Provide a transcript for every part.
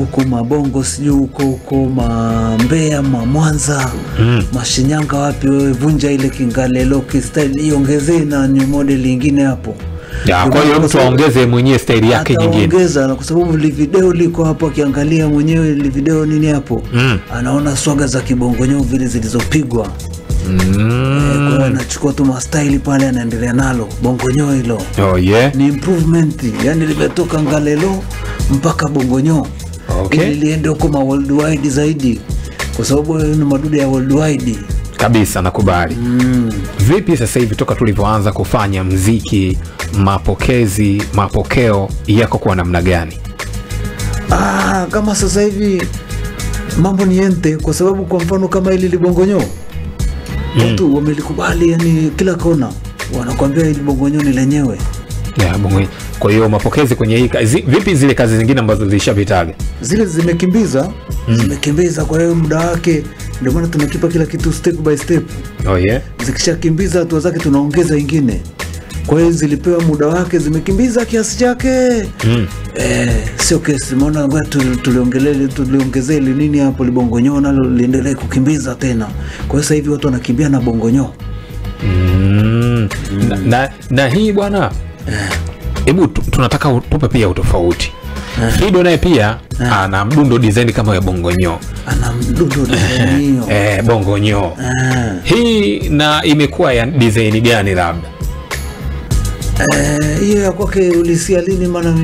huko Mabongo, sijui huko Mbeya, Mwanza, Mashinyanga, wapi wewe, vunja ile Kingalelo style, iongezee na new model nyingine hapo. Ya, kwa hiyo mtu aongeze mwenyewe style yake nyingine. Ongeza kwa sababu ile video liko hapo, akiangalia mwenyewe ile video nini hapo, anaona swaga za kibongonyo vile zilizopigwa. Kwa anachukua tu style pale, anaendelea nalo bongonyo hilo. Oh yeah. Ni improvement, yani limetoka Ngalelo mpaka bongonyo. Okay. Ili liende huko worldwide zaidi, kwa sababu ni madude ya worldwide. Kabisa, nakubali. Vipi sasa hivi toka tulivyoanza kufanya muziki, mapokeo yako kwa namna gani? Kama sasa hivi mambo ni ente, kwa sababu kwa mfano kama ili libongonyo watu wamelikubali, yani kila kona wanakuambia ili bongonyo ni lenyewe. Ya, bongonyo. Kwa hiyo mapokezi kwenye hii vipi zile kazi zingine ambazo zilishapitaga? Zile zimekimbiza, kwa hiyo muda wake, ndio maana tunakipa kila kitu step by step. Oh yeah. Zikishakimbiza hatua zake tunaongeza ingine. Kwa hiyo zilipewa muda wake, zimekimbiza kiasi chake. Sio kesi, maana ngoja tuliongezee ile nini hapo libongonyo nalo liendelee kukimbiza tena. Kwa hiyo sasa hivi watu wanakimbia na bongonyo. Na hii bwana, hebu tunataka utupe pia utofauti. Fido naye pia ana mdundo design kama ya bongonyo. Ana mdundo design bongonyo. Hii na imekuwa ya design gani labda? Hiyo ya kwake ulisia lini? Maana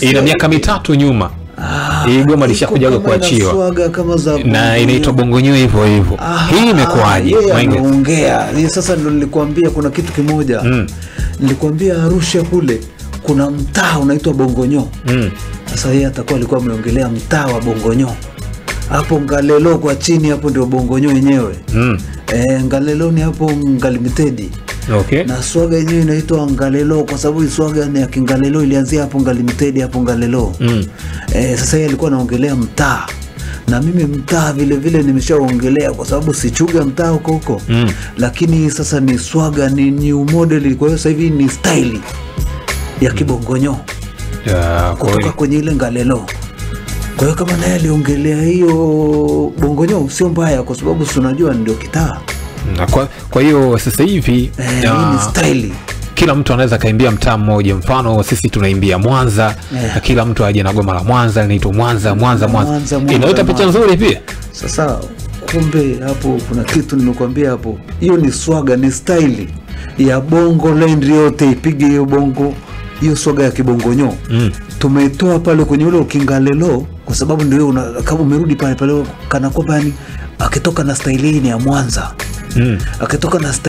ina miaka 3 nyuma. Hii goma lishakujaga kuachiwa na inaitwa bongonyo hivyo hivyo. Hii imekuaje? Ongea. Sasa ndo nilikwambia kuna kitu kimoja. Nilikwambia Arusha kule kuna mtaa unaitwa bongonyo. Sasa yeye atakuwa alikuwa ameongelea mtaa wa bongonyo. Hapo Ngalelo kwa chini hapo ndio bongonyo yenyewe. Ngalelo ni hapo Ngalimitedi. Okay. Na swaga yenyewe inaitwa Ngalelo kwa sababu swaga ni ya Kingalelo, ilianzia hapo Ngalimitedi hapo Ngalelo. Sasa yeye alikuwa anaongelea mtaa. Na mimi mtaa vile vile nimeshaongelea kwa sababu sichuga mtaa huko. Lakini sasa ni swaga, ni new model, kwa hiyo sasa hivi ni style ya kibongonyo. Kutoka kwenye ile Ngalelo. Kwa hiyo kama naye aliongelea hiyo bongonyo sio mbaya, kwa sababu tunajua ndio kitaa. Kwa hiyo sasa hivi ni style. Kila mtu anaweza kaimbia mtaa mmoja. Mfano sisi tunaimbia Mwanza, na kila mtu aje na goma la Mwanza linaitwa Mwanza. Inaleta picha nzuri pia. Sasa kumbe hapo kuna kitu nimekuambia hapo. Hiyo ni swaga, ni style ya bongo land yote, ipige hiyo bongo, hiyo swaga ya kibongonyo. Tumetoa pale kwenye ule Kingalelo kwa sababu ndio kama umerudi pale kana kwamba yani akitoka na style hii ni ya Mwanza. Akitoka na